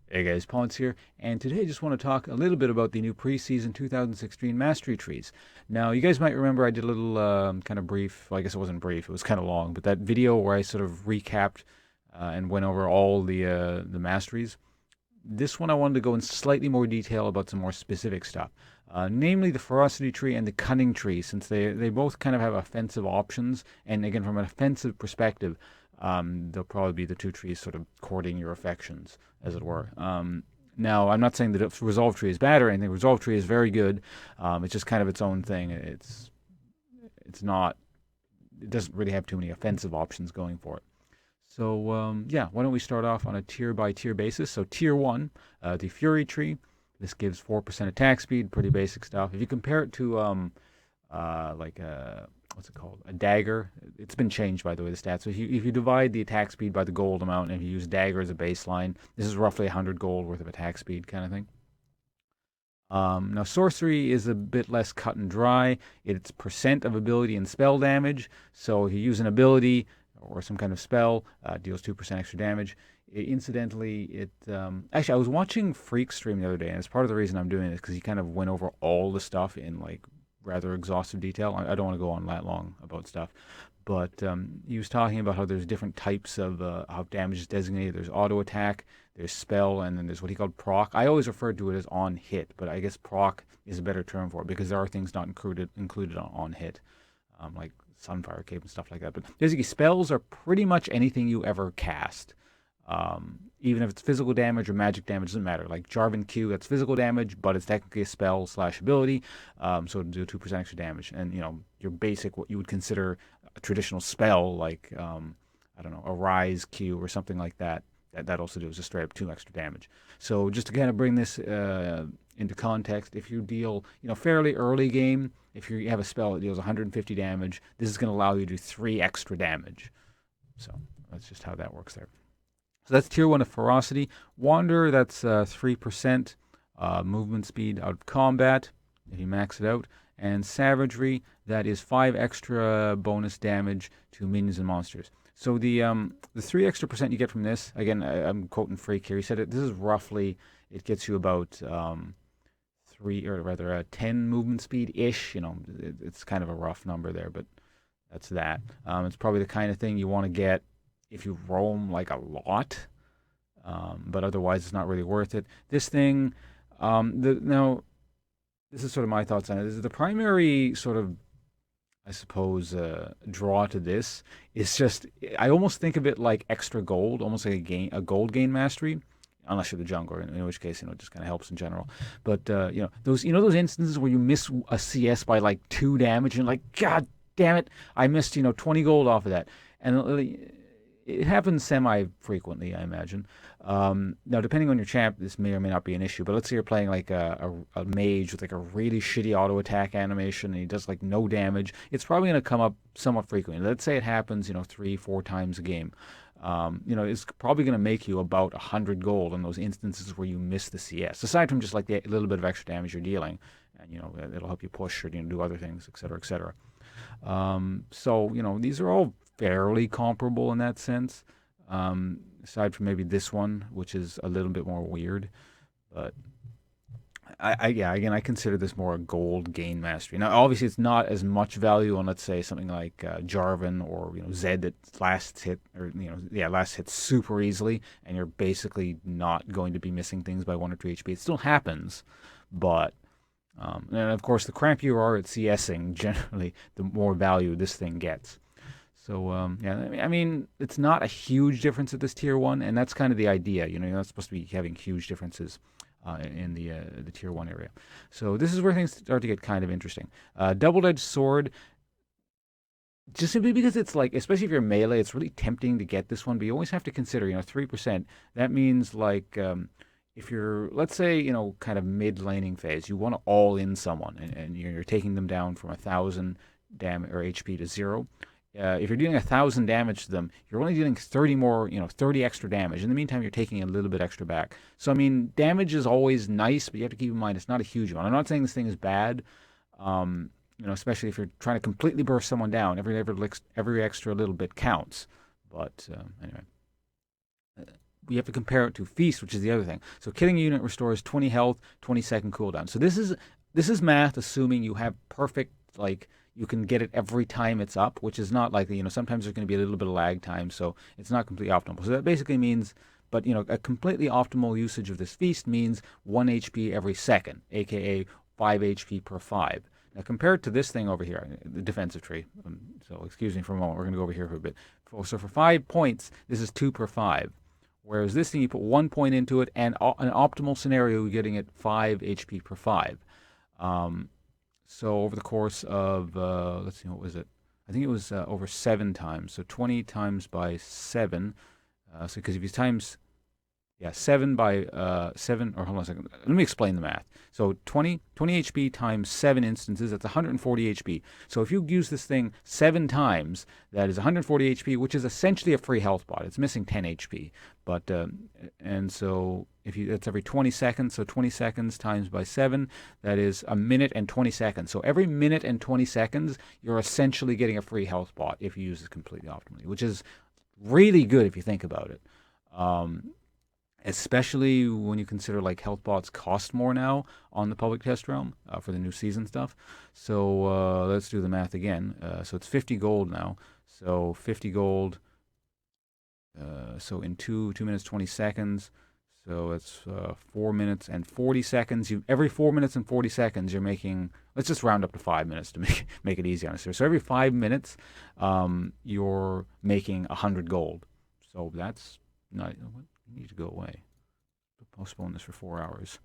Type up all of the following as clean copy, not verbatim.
Hey guys, Ponce here, and today I just want to talk a little bit about the new preseason 2016 Mastery Trees. Now, you guys might remember I did a little kind of brief, well, I guess it wasn't brief, it was kind of long, but that video where I sort of recapped and went over all the masteries. This one I wanted to go in slightly more detail about some more specific stuff, namely the Ferocity tree and the Cunning tree, since they both kind of have offensive options, and again, from an offensive perspective, they'll probably be the two trees sort of courting your affections, as it were. Now, I'm not saying that Resolve Tree is bad or anything. Resolve Tree is very good. It's just kind of its own thing. It's not. It doesn't really have too many offensive options going for it. So yeah, why don't we start off on a tier by tier basis? So tier one, the Fury tree. This gives 4% attack speed, pretty basic stuff. If you compare it to like what's it called, a dagger, it's been changed by the way the stats. So if you divide the attack speed by the gold amount, and if you use dagger as a baseline, this is roughly 100 gold worth of attack speed kind of thing. Now, sorcery is a bit less cut and dry. It's percent of ability and spell damage. So if you use an ability or some kind of spell, deals 2% extra damage. Incidentally, actually, I was watching Freak stream the other day, and it's part of the reason I'm doing this because he kind of went over all the stuff in like rather exhaustive detail. I don't want to go on that long about stuff, but he was talking about how there's different types of how damage is designated. There's auto attack, there's spell, and then there's what he called proc. I always referred to it as on hit, but I guess proc is a better term for it because there are things not included on hit, like Sunfire Cape and stuff like that. But basically, spells are pretty much anything you ever cast. Even if it's physical damage or magic damage, doesn't matter. Like Jarvan Q, that's physical damage, but it's technically a spell slash ability, so it'll do 2% extra damage. And your basic, what you would consider a traditional spell, like I don't know, a Rise Q or something like that. That also does just straight up 2 extra damage. So just to kind of bring this into context, if you deal fairly early game, if you have a spell that deals 150 damage, this is going to allow you to do 3 extra damage. So that's just how that works there. So that's tier 1 of Ferocity. Wander, that's 3% movement speed out of combat if you max it out. And Savagery, that is 5 extra bonus damage to minions and monsters. So the 3 extra percent you get from this, again, I'm quoting Freak here. He said this is roughly, it gets you about 10 movement speed ish. It's kind of a rough number there, but that's that. It's probably the kind of thing you want to get if you roam like a lot, but otherwise it's not really worth it. This thing, now this is sort of my thoughts on it. This is the primary sort of, I suppose, draw to this is just I almost think of it like extra gold, almost like a gold gain mastery, unless you're the jungler, in which case it just kind of helps in general. But those instances where you miss a CS by like 2 damage and like God damn it, I missed 20 gold off of that, and it happens semi-frequently, I imagine. Now, depending on your champ, this may or may not be an issue. But let's say you're playing like a mage with like a really shitty auto attack animation, and he does like no damage. It's probably going to come up somewhat frequently. Let's say it happens, 3, 4 times a game. It's probably going to make you about 100 gold in those instances where you miss the CS. Aside from just like the little bit of extra damage you're dealing, and it'll help you push or do other things, etc., etc. So these are all fairly comparable in that sense, aside from maybe this one, which is a little bit more weird. But again, I consider this more a gold gain mastery. Now, obviously, it's not as much value on, let's say, something like Jarvan or Zed that last hits super easily, and you're basically not going to be missing things by 1 or 2 HP. It still happens, but and of course, the crampier you are at CSing, generally, the more value this thing gets. So I mean, it's not a huge difference at this tier 1, and that's kind of the idea. You're not supposed to be having huge differences in the tier 1 area. So this is where things start to get kind of interesting. Double-edged sword, just simply because it's like, especially if you're melee, it's really tempting to get this one, but you always have to consider, 3%. That means like if you're, let's say, kind of mid-laning phase, you want to all-in someone, and you're taking them down from 1,000 damage or HP to 0. If you're dealing 1,000 damage to them, you're only dealing 30 extra damage. In the meantime, you're taking a little bit extra back. So, I mean, damage is always nice, but you have to keep in mind it's not a huge one. I'm not saying this thing is bad, especially if you're trying to completely burst someone down. Every extra little bit counts. But anyway. we have to compare it to Feast, which is the other thing. So killing a unit restores 20 health, 20-second cooldown. So this is math assuming you have perfect, like, you can get it every time it's up, which is not likely. Sometimes there's going to be a little bit of lag time, so it's not completely optimal. So that basically means, but a completely optimal usage of this Feast means 1 HP every second, aka 5 HP per 5. Now compared to this thing over here, the defensive tree. So excuse me for a moment. We're going to go over here for a bit. So for 5 points, this is 2 per 5. Whereas this thing, you put 1 point into it, and an optimal scenario, you're getting it 5 HP per 5. So over the course of, let's see, what was it? I think it was over 7 times. So 20 times by 7. So because if you times, 7 by 7, or hold on a second. Let me explain the math. So 20 HP times 7 instances, that's 140 HP. So if you use this thing 7 times, that is 140 HP, which is essentially a free health bot. It's missing 10 HP. But, and so that's every 20 seconds. So 20 seconds times by 7, that is a minute and 20 seconds. So every minute and 20 seconds, you're essentially getting a free health bot if you use it completely optimally, which is really good if you think about it. Especially when you consider like health bots cost more now on the public test realm for the new season stuff. So let's do the math again. So it's 50 gold now. So 50 gold. So in 2 minutes 20 seconds. So it's 4 minutes and 40 seconds. Every 4 minutes and 40 seconds, you're making. Let's just round up to 5 minutes to make it easy on us here. So every 5 minutes, you're making 100 gold. So that's not. You need to go away. Postpone this for 4 hours.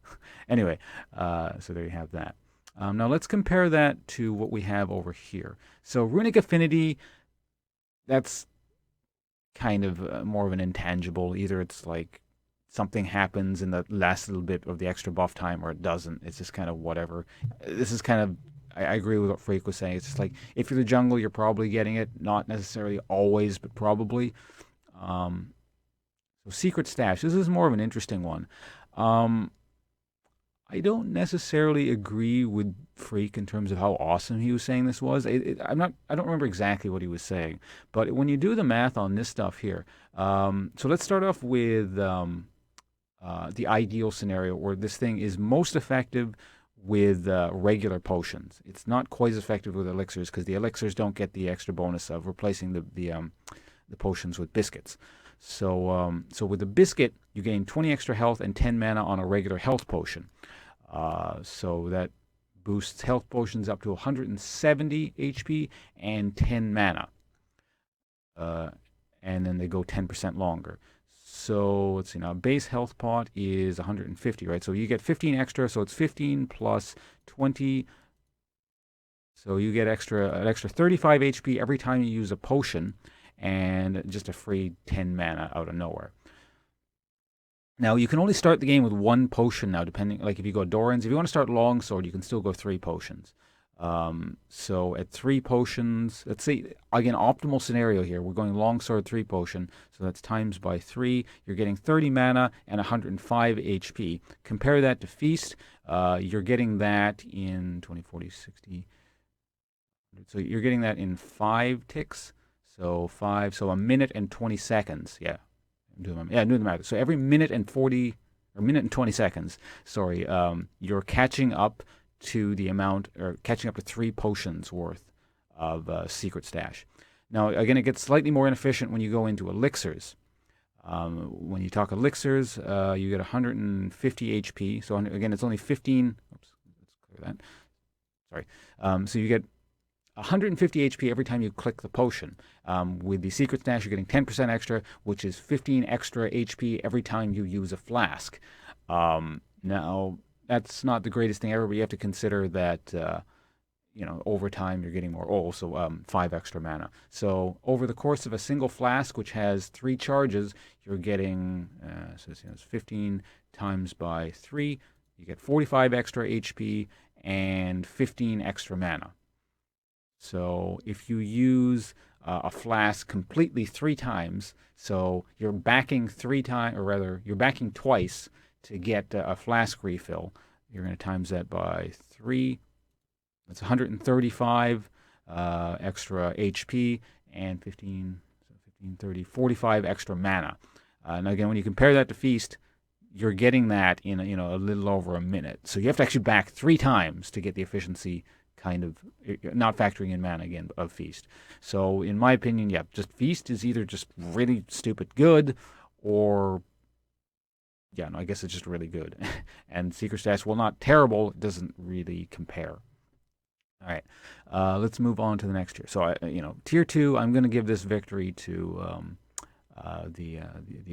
Anyway, so there you have that. Now let's compare that to what we have over here. So Runic Affinity, that's kind of more of an intangible. Either it's like something happens in the last little bit of the extra buff time, or it doesn't. It's just kind of whatever. This is kind of, I agree with what Freak was saying. It's just like, if you're the jungle, you're probably getting it. Not necessarily always, but probably. So Secret Stash, this is more of an interesting one. I don't necessarily agree with Freak in terms of how awesome he was saying this was. I don't remember exactly what he was saying, but when you do the math on this stuff here, so let's start off with the ideal scenario where this thing is most effective with regular potions. It's not quite as effective with elixirs because the elixirs don't get the extra bonus of replacing the potions with biscuits. So with the biscuit, you gain 20 extra health and 10 mana on a regular health potion. So that boosts health potions up to 170 HP and 10 mana. And then they go 10% longer. So let's see now. Base health pot is 150, right? So you get 15 extra. So it's 15 plus 20. So you get an extra 35 HP every time you use a potion, and just a free 10 mana out of nowhere. Now, you can only start the game with 1 potion now, depending, like if you go Doran's. If you want to start Longsword, you can still go 3 potions. So at 3 potions, let's see, again, optimal scenario here. We're going Longsword 3 potion, so that's times by 3. You're getting 30 mana and 105 HP. Compare that to Feast. You're getting that in 20, 40, 60. So you're getting that in 5 ticks. So 5, so a minute and 20 seconds. Yeah, I'm doing the math. So every minute and 40, or minute and 20 seconds, sorry, you're catching up to the amount, or catching up to 3 potions worth of Secret Stash. Now, again, it gets slightly more inefficient when you go into elixirs. When you talk elixirs, you get 150 HP. So again, it's only 15. Oops, let's clear that. Sorry. So you get 150 HP every time you click the potion. With the Secret Stash, you're getting 10% extra, which is 15 extra HP every time you use a flask. Now, that's not the greatest thing ever, but you have to consider that, over time you're getting more. Also 5 extra mana. So over the course of a single flask, which has 3 charges, you're getting, so it's 15 times by 3. You get 45 extra HP and 15 extra mana. So if you use a flask completely 3 times, so you're backing 3 times, or rather, you're backing twice to get a flask refill. You're going to times that by 3. That's 135 extra HP and 15, so 15, 30, 45 extra mana. And again, when you compare that to Feast, you're getting that in a little over a minute. So you have to actually back 3 times to get the efficiency kind of, not factoring in mana again, of Feast. So in my opinion, yeah, just Feast is either just really stupid good, or yeah, no, I guess it's just really good. And Secret Stash, while not terrible, it doesn't really compare. All right, let's move on to the next tier. So, tier 2, I'm going to give this victory to the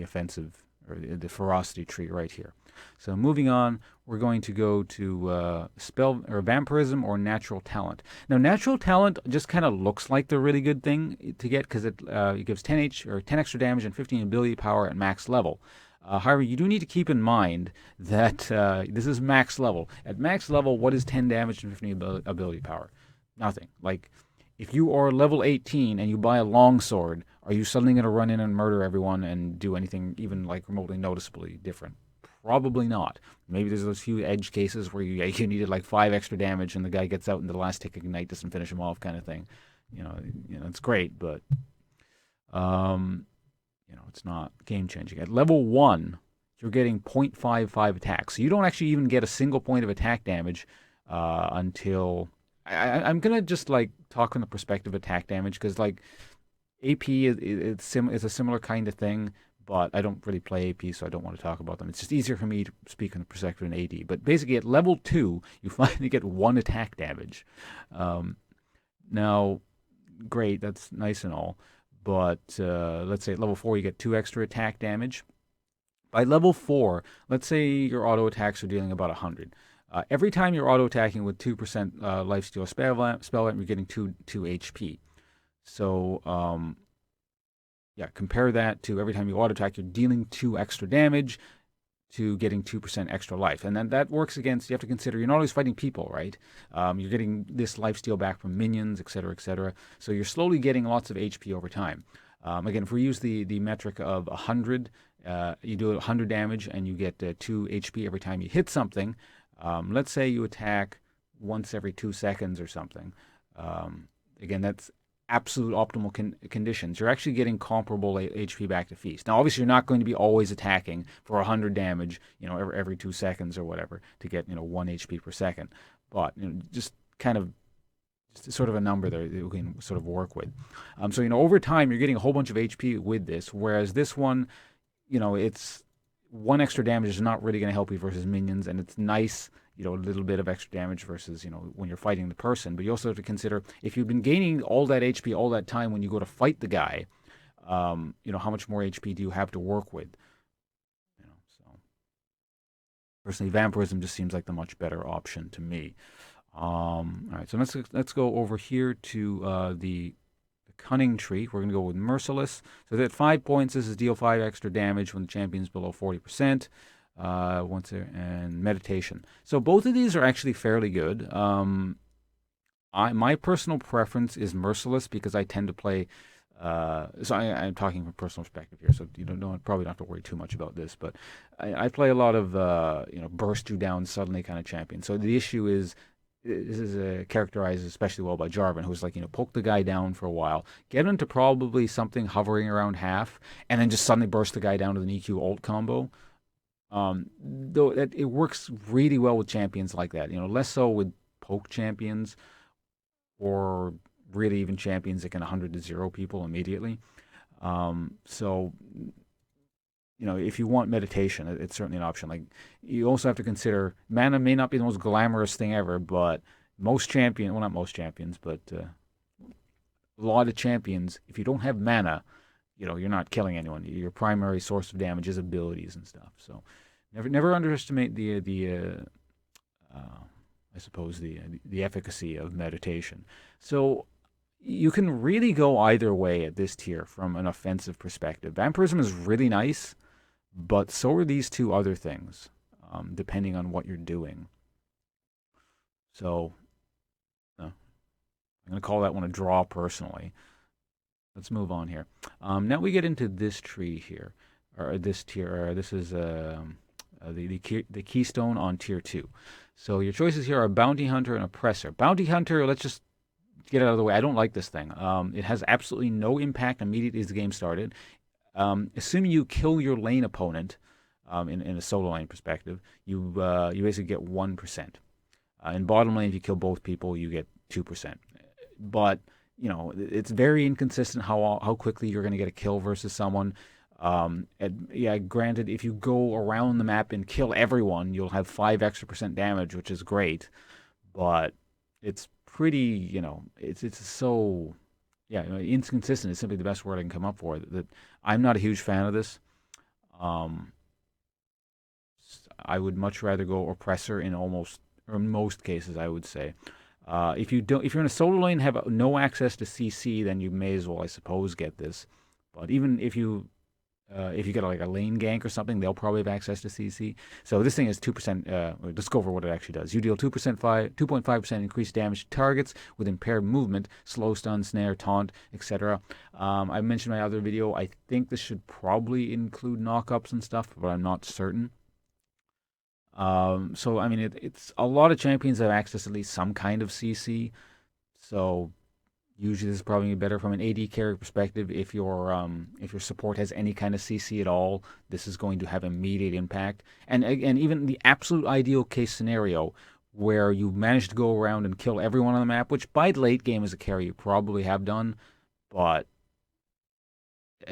offensive, or the ferocity tree right here. So moving on, we're going to go to spell or vampirism or natural talent. Now, natural talent just kind of looks like the really good thing to get because it gives 10 extra damage and 15 ability power at max level. However, you do need to keep in mind that this is max level. At max level, what is 10 damage and 15 ability power? Nothing. Like, if you are level 18 and you buy a longsword, are you suddenly going to run in and murder everyone and do anything even like remotely noticeably different? Probably not. Maybe there's those few edge cases where you needed like 5 extra damage and the guy gets out and the last tick of ignite doesn't finish him off, kind of thing. It's great, but it's not game changing. At level 1, you're getting 0.55 attacks. So you don't actually even get a single point of attack damage until I'm gonna just like talk from the perspective of attack damage, because like AP is a similar kind of thing, but I don't really play AP, so I don't want to talk about them. It's just easier for me to speak from the perspective of an AD. But basically, at level 2, you finally get 1 attack damage. Now, great, that's nice and all, but let's say at level 4 you get 2 extra attack damage. By level 4, let's say your auto attacks are dealing about 100. Every time you're auto attacking with 2% lifesteal spell, you're getting 2 HP. So compare that to every time you auto attack, you're dealing 2 extra damage to getting 2% extra life. And then that works against, you have to consider, you're not always fighting people, right? You're getting this lifesteal back from minions, etc., etc. So you're slowly getting lots of HP over time. Again, if we use the metric of 100, you do 100 damage and you get 2 HP every time you hit something. Let's say you attack once every 2 seconds or something. Again, that's absolute optimal conditions. You're actually getting comparable HP back to Feast. Now, obviously, you're not going to be always attacking for 100 damage, every 2 seconds or whatever to get 1 HP per second. But just kind of sort of a number there that you can sort of work with. So over time, you're getting a whole bunch of HP with this, whereas this one, it's 1 extra damage is not really going to help you versus minions, and it's nice, a little bit of extra damage versus, when you're fighting the person. But you also have to consider, if you've been gaining all that HP all that time when you go to fight the guy, how much more HP do you have to work with? So personally, vampirism just seems like the much better option to me. All right, so let's go over here to the Cunning tree. We're going to go with Merciless. So at 5 points, this is deal 5 extra damage when the champion's below 40%. And Meditation. So both of these are actually fairly good. My personal preference is Merciless because I tend to play. I'm talking from personal perspective here, so probably don't have to worry too much about this. But I play a lot of burst you down suddenly kind of champion. So the issue is, this is characterized especially well by Jarvan, who's like, poke the guy down for a while, get him to probably something hovering around half, and then just suddenly burst the guy down with an EQ ult combo. Though it works really well with champions like that, less so with poke champions or really even champions that can 100 to 0 people immediately. So if you want meditation, it's certainly an option. Like, you also have to consider mana may not be the most glamorous thing ever, but not most champions, but a lot of champions, if you don't have mana, you're not killing anyone. Your primary source of damage is abilities and stuff. So never underestimate the efficacy of meditation. So you can really go either way at this tier from an offensive perspective. Vampirism is really nice, but so are these 2 other things, depending on what you're doing. So I'm going to call that one a draw personally. Let's move on here. Now we get into this tree here, or this tier. This is the Keystone on tier 2. So your choices here are Bounty Hunter and Oppressor. Bounty Hunter, let's just get it out of the way. I don't like this thing. It has absolutely no impact immediately as the game started. Assuming you kill your lane opponent, in a solo lane perspective, you basically get 1%. In bottom lane, if you kill both people, you get 2%. But it's very inconsistent how quickly you're going to get a kill versus someone. Yeah, granted, if you go around the map and kill everyone, you'll have 5 extra% damage, which is great. But it's pretty, it's so, yeah, inconsistent is simply the best word I can come up for. That I'm not a huge fan of this. Um, I would much rather go oppressor or in most cases, I would say. If you're in a solo lane, have no access to CC, then you may as well, I suppose, get this. But even if you get like a lane gank or something, they'll probably have access to CC. So this thing is 2%. Let's go over what it actually does. You deal 2.5% increased damage to targets with impaired movement, slow stun, snare, taunt, etc. I mentioned in my other video. I think this should probably include knockups and stuff, but I'm not certain. So I mean, it's a lot of champions have access to at least some kind of CC. So usually this is probably better from an AD carry perspective. If your support has any kind of CC at all, this is going to have immediate impact. And even the absolute ideal case scenario where you manage to go around and kill everyone on the map, which by late game as a carry you probably have done, but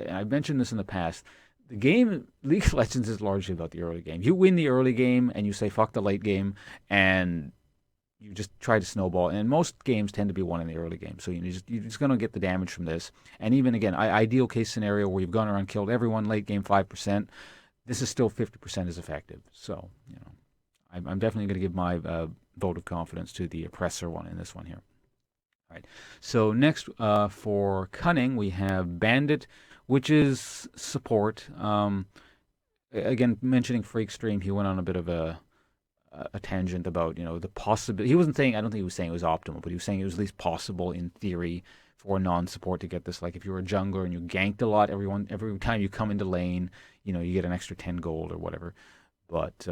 I've mentioned this in the past. The game League of Legends is largely about the early game. You win the early game and you say fuck the late game, and you just try to snowball. And most games tend to be won in the early game, so you're just going to get the damage from this. And even again, ideal case scenario where you've gone around killed everyone, late game 5%. This is still 50% as effective. So I'm definitely going to give my vote of confidence to the oppressor one in this one here. All right. So next, for Cunning, we have Bandit, which is support. Again, mentioning Freak Stream, he went on a bit of a tangent about the possibility. He wasn't saying. I don't think he was saying it was optimal, but he was saying it was at least possible in theory for non-support to get this. Like if you were a jungler and you ganked a lot, every time you come into lane, you get an extra 10 gold or whatever. But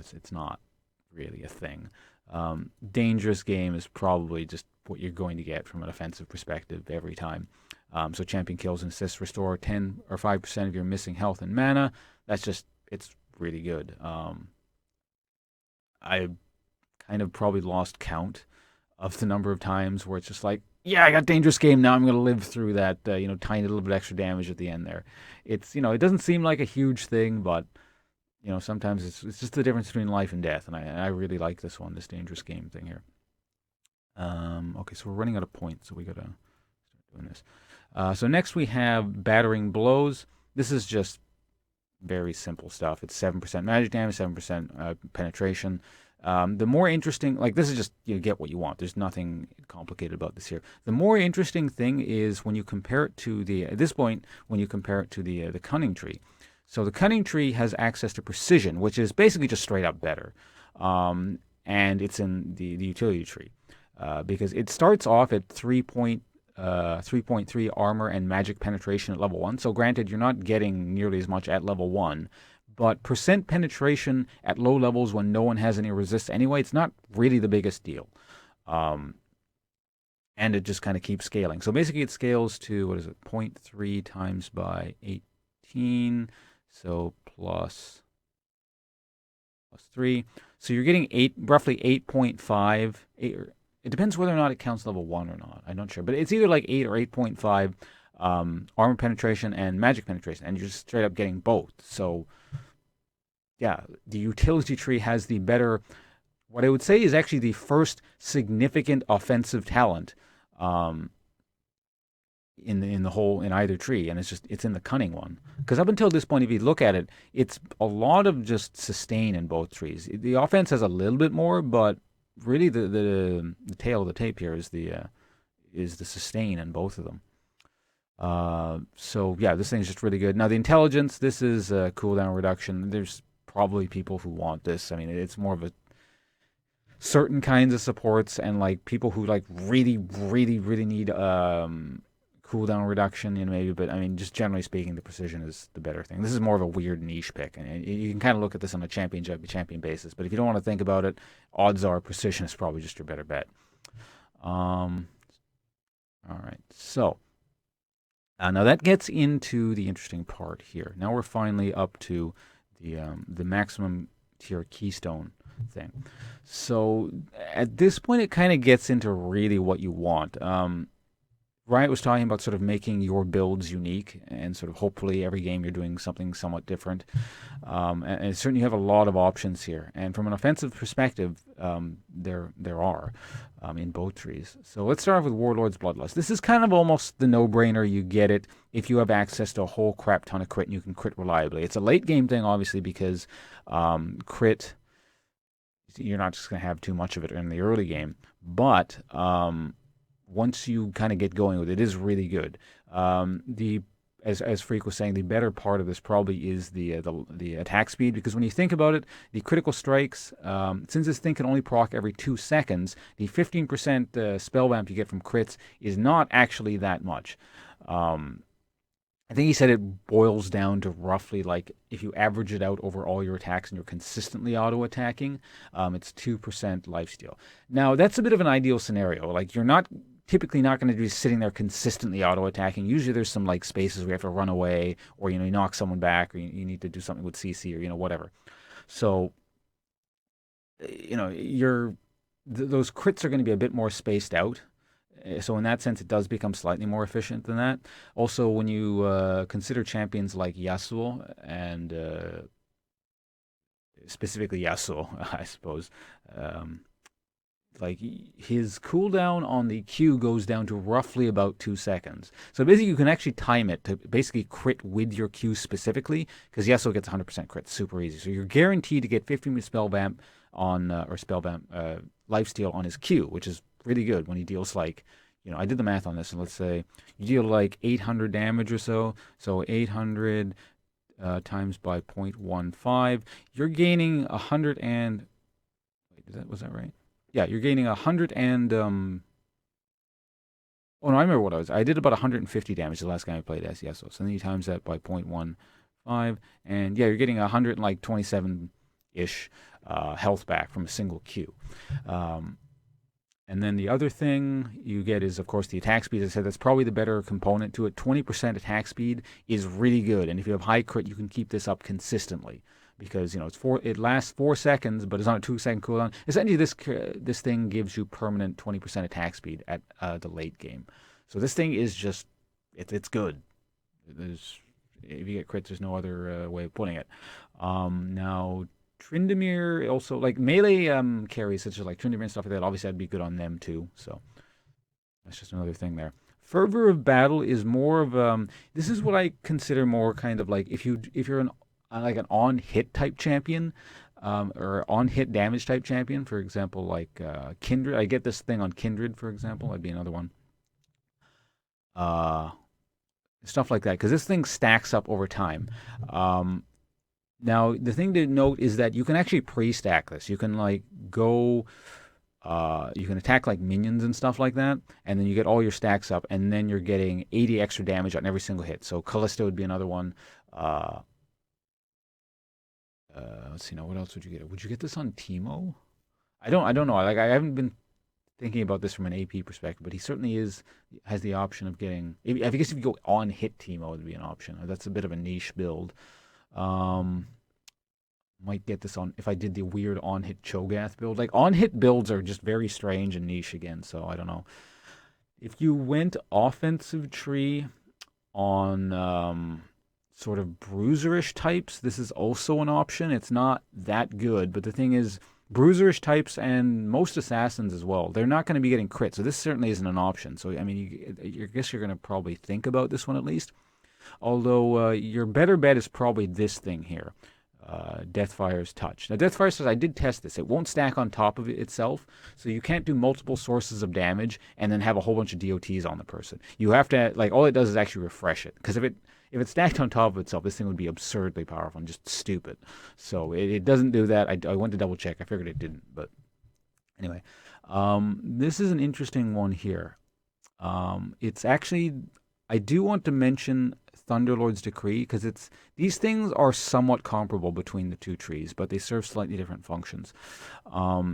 it's not really a thing. Dangerous game is probably just what you're going to get from an offensive perspective every time. So champion kills and assists restore 10 or 5% of your missing health and mana. It's really good. I kind of probably lost count of the number of times where it's just like, yeah, I got dangerous game. Now I'm going to live through that, tiny little bit extra damage at the end there. It doesn't seem like a huge thing, but sometimes it's just the difference between life and death, and I really like this one, this dangerous game thing here. Okay, so we're running out of points, so we gotta start doing this. So next we have Battering Blows. This is just very simple stuff. It's 7% magic damage, 7% penetration. The more interesting, like this is just you get what you want. There's nothing complicated about this here. The more interesting thing is when you compare it to the Cunning tree. So the Cunning tree has access to precision, which is basically just straight up better. And it's in the utility tree because it starts off at 3.3 armor and magic penetration at level 1. So granted, you're not getting nearly as much at level 1, but percent penetration at low levels when no one has any resist anyway, it's not really the biggest deal. And it just kind of keeps scaling. So basically it scales to, 0.3 times by 18. So plus 3. So you're getting roughly 8.5. It depends whether or not it counts level 1 or not. I'm not sure. But it's either like 8 or 8.5 armor penetration and magic penetration. And you're just straight up getting both. So, yeah, the utility tree has the better, what I would say is actually the first significant offensive talent in either tree, and it's in the Cunning one. Because up until this point, if you look at it, it's a lot of just sustain in both trees. The offense has a little bit more, but really the tail of the tape here is the sustain in both of them. So yeah, this thing's just really good. Now the intelligence, this is a cooldown reduction. There's probably people who want this. I mean, it's more of a certain kinds of supports and like people who like really, really, really need cooldown reduction, maybe, but I mean, just generally speaking, the precision is the better thing. This is more of a weird niche pick, and you can kind of look at this on a champion basis, but if you don't want to think about it, odds are precision is probably just your better bet. All right, so Now that gets into the interesting part here. Now we're finally up to the maximum tier Keystone thing. So at this point, it kind of gets into really what you want. Riot was talking about sort of making your builds unique, and sort of hopefully every game you're doing something somewhat different. And certainly you have a lot of options here. And from an offensive perspective, there are in both trees. So let's start off with Warlords Bloodlust. This is kind of almost the no-brainer. You get it if you have access to a whole crap ton of crit and you can crit reliably. It's a late game thing, obviously, because crit, you're not just going to have too much of it in the early game. But once you kind of get going with it, it is really good. As Freak was saying, the better part of this probably is the attack speed, because when you think about it, the critical strikes, since this thing can only proc every 2 seconds, the 15% spell vamp you get from crits is not actually that much. I think he said it boils down to roughly, like, if you average it out over all your attacks and you're consistently auto-attacking, it's 2% lifesteal. Now, that's a bit of an ideal scenario. Like, you're typically not going to be sitting there consistently auto-attacking. Usually there's some, like, spaces where you have to run away, or, you knock someone back, or you need to do something with CC, or, whatever. So, those crits are going to be a bit more spaced out. So in that sense, it does become slightly more efficient than that. Also, when you consider champions like Yasuo, and specifically Yasuo, I suppose, like, his cooldown on the Q goes down to roughly about 2 seconds. So basically, you can actually time it to basically crit with your Q specifically, because Yasuo gets 100% crit super easy. So you're guaranteed to get 15 spell vamp on lifesteal on his Q, which is really good when he deals, like, I did the math on this, and let's say you deal like 800 damage or so. So 800 times by 0.15, you're gaining 100 and wait, was that right? Yeah, you're gaining 100 and oh no, I remember what I did about 150 damage the last game I played as Yasuo. So then you times that by 0.15, and yeah, you're getting 127 ish health back from a single Q. And then the other thing you get is, of course, the attack speed. As I said, that's probably the better component to it. 20% attack speed is really good, and if you have high crit, you can keep this up consistently, because it lasts 4 seconds, but it's on a 2-second cooldown. Essentially, this thing gives you permanent 20% attack speed at the late game. So this thing is just it's good. If you get crits, there's no other way of putting it. Now, Tryndamere also, like, melee carries such as like Tryndamere and stuff like that, obviously that'd be good on them too. So that's just another thing there. Fervor of Battle is more of this is what I consider more kind of like if you're an on-hit type champion, or on-hit damage type champion, for example, like Kindred. I get this thing on Kindred, for example. That'd be another one. Stuff like that, because this thing stacks up over time. Now, the thing to note is that you can actually pre-stack this. You can, like, you can attack, like, minions and stuff like that, and then you get all your stacks up, and then you're getting 80 extra damage on every single hit. So Callisto would be another one. Let's see, now, what else would you get? Would you get this on Teemo? I don't know. Like, I haven't been thinking about this from an AP perspective, but he certainly has the option of getting. I guess if you go on hit Teemo, would be an option. That's a bit of a niche build. Might get this on if I did the weird on-hit Cho'Gath build. Like, on-hit builds are just very strange and niche again, so I don't know. If you went offensive tree on sort of bruiserish types, this is also an option. It's not that good, but the thing is, bruiserish types and most assassins as well, they're not going to be getting crit, so this certainly isn't an option. So, I mean, I guess you're going to probably think about this one at least. Although your better bet is probably this thing here, Deathfire's Touch. Now, Deathfire says, I did test this. It won't stack on top of it itself, so you can't do multiple sources of damage and then have a whole bunch of DOTs on the person. You have to, like, all it does is actually refresh it. Because if it stacked on top of itself, this thing would be absurdly powerful and just stupid. So it doesn't do that. I went to double check. I figured it didn't. But anyway, this is an interesting one here. It's actually, I do want to mention Thunderlord's Decree, because these things are somewhat comparable between the two trees, but they serve slightly different functions.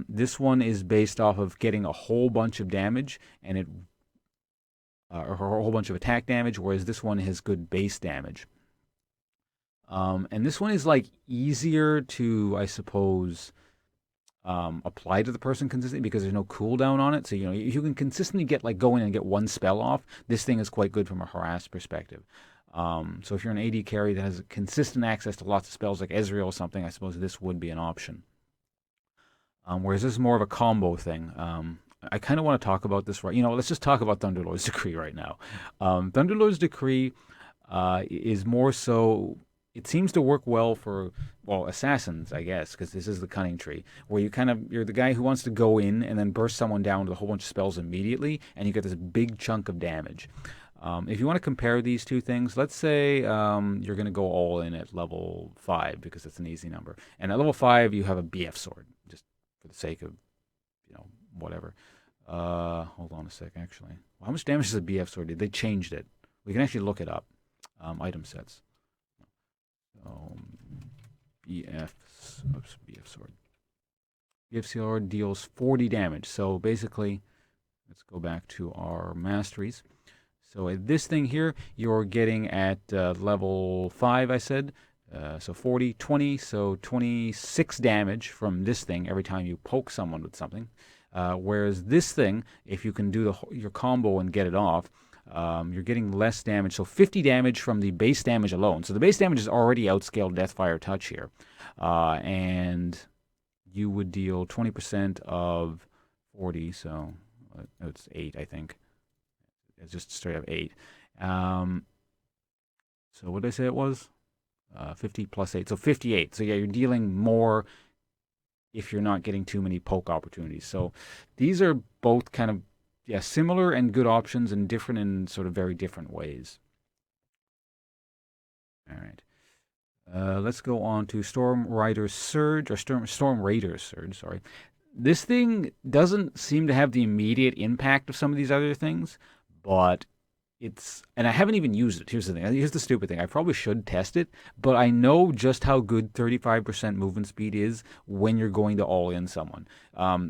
This one is based off of getting a whole bunch of damage, and or a whole bunch of attack damage, whereas this one has good base damage. And this one is like easier to, I suppose, apply to the person consistently because there's no cooldown on it. So, if you can consistently get like go in and get one spell off, this thing is quite good from a harass perspective. So if you're an AD carry that has consistent access to lots of spells like Ezreal or something, I suppose this would be an option. Whereas this is more of a combo thing. I kind of want to talk about this right. Let's just talk about Thunderlord's Decree right now. Thunderlord's Decree is more so. It seems to work well for, assassins, I guess, because this is the Cunning tree, where you're the guy who wants to go in and then burst someone down with a whole bunch of spells immediately, and you get this big chunk of damage. If you want to compare these two things, let's say you're going to go all in at level 5 because it's an easy number. And at level 5, you have a BF sword, just for the sake of, whatever. Hold on a sec, actually. How much damage does a BF sword do? They changed it. We can actually look it up. Item sets. BF sword. BF sword deals 40 damage. So basically, let's go back to our masteries. So at this thing here, you're getting at level 5, I said. So 40, 20, so 26 damage from this thing every time you poke someone with something. Whereas this thing, if you can do your combo and get it off, you're getting less damage. So 50 damage from the base damage alone. So the base damage is already outscaled Deathfire Touch here. And you would deal 20% of 40, so it's 8, I think. It's just straight up 8. So what did I say it was? 50 plus 8. So 58. So yeah, you're dealing more if you're not getting too many poke opportunities. So these are both kind of similar and good options and different in sort of very different ways. All right. Let's go on to Storm Raider's Surge, or Storm Raider's Surge, sorry. This thing doesn't seem to have the immediate impact of some of these other things, but and I haven't even used it. Here's the thing. Here's the stupid thing. I probably should test it, but I know just how good 35% movement speed is when you're going to all in someone.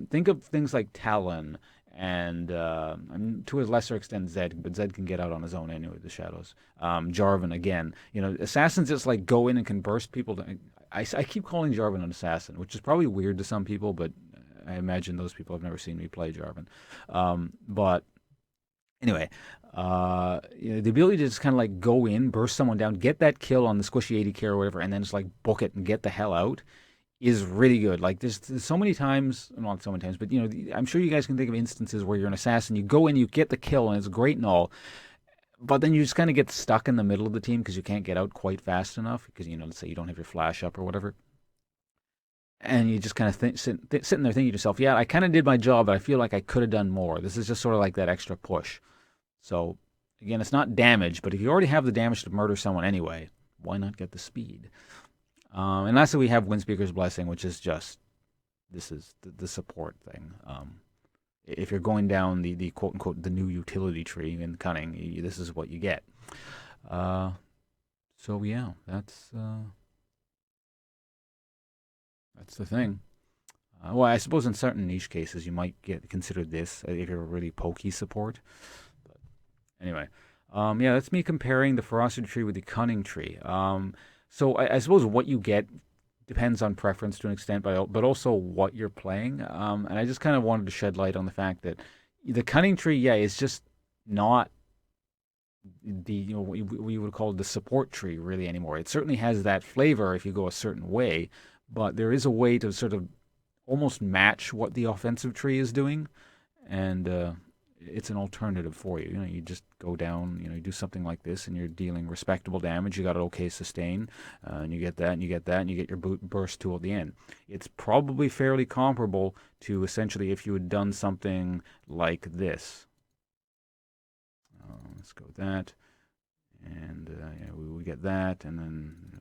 Think of things like Talon and to a lesser extent Zed, but Zed can get out on his own anyway, the shadows. Jarvan again. Assassins just like go in and can burst people. I keep calling Jarvan an assassin, which is probably weird to some people, but I imagine those people have never seen me play Jarvan. But anyway, the ability to just kind of like go in, burst someone down, get that kill on the squishy 80 care or whatever, and then just like book it and get the hell out is really good. Like there's so many times, not so many times, but I'm sure you guys can think of instances where you're an assassin, you go in, you get the kill, and it's great and all, but then you just kind of get stuck in the middle of the team because you can't get out quite fast enough because let's say you don't have your flash up or whatever. And you just kind of sitting there thinking to yourself, yeah, I kind of did my job, but I feel like I could have done more. This is just sort of like that extra push. So, again, it's not damage, but if you already have the damage to murder someone anyway, why not get the speed? And lastly, we have Windspeaker's Blessing, which is just, this is the support thing. If you're going down the quote-unquote the new utility tree in Cunning, this is what you get. So, yeah, that's the thing. Well, I suppose in certain niche cases, you might consider this if you're a really pokey support. But anyway, that's me comparing the Ferocity tree with the Cunning tree. So I suppose what you get depends on preference to an extent, but also what you're playing. And I just kind of wanted to shed light on the fact that the Cunning tree, is just not the what we would call the support tree really anymore. It certainly has that flavor if you go a certain way, but there is a way to sort of almost match what the offensive tree is doing, and it's an alternative for you. You just go down, you do something like this, and you're dealing respectable damage. You got an okay sustain, and you get that, and you get that, and you get your burst tool at the end. It's probably fairly comparable to essentially if you had done something like this. Let's go with that, and we get that, and then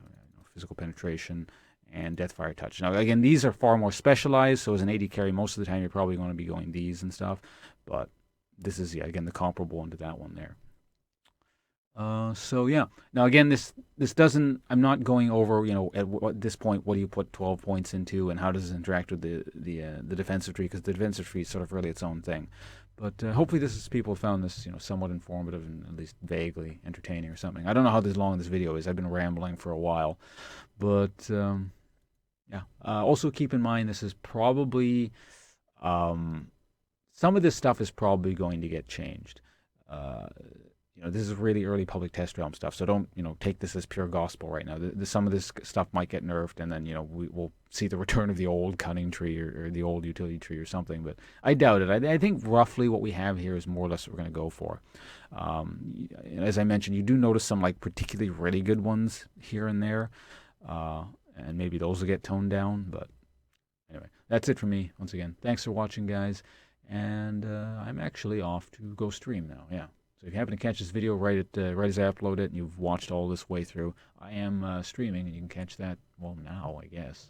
physical penetration and Deathfire Touch. Now, again, these are far more specialized, so as an AD carry, most of the time you're probably going to be going these and stuff, but this is, again, the comparable one to that one there. So, yeah. Now, again, this doesn't, I'm not going over, at this point, what do you put 12 points into and how does it interact with the defensive tree, because the defensive tree is sort of really its own thing. But hopefully people found this, somewhat informative and at least vaguely entertaining or something. I don't know how long this video is. I've been rambling for a while. But, yeah. Also keep in mind this is probably... some of this stuff is probably going to get changed. Uh, this is really early public test realm stuff, so don't, take this as pure gospel right now. Some of this stuff might get nerfed, and then, we'll see the return of the old cunning tree or the old utility tree or something, but I doubt it. I think roughly what we have here is more or less what we're going to go for. As I mentioned, you do notice some, like, particularly really good ones here and there, and maybe those will get toned down, but anyway, that's it for me. Once again, thanks for watching, guys, and I'm actually off to go stream now, yeah. So if you happen to catch this video right as I upload it and you've watched all this way through, I am streaming, and you can catch that, well, now, I guess.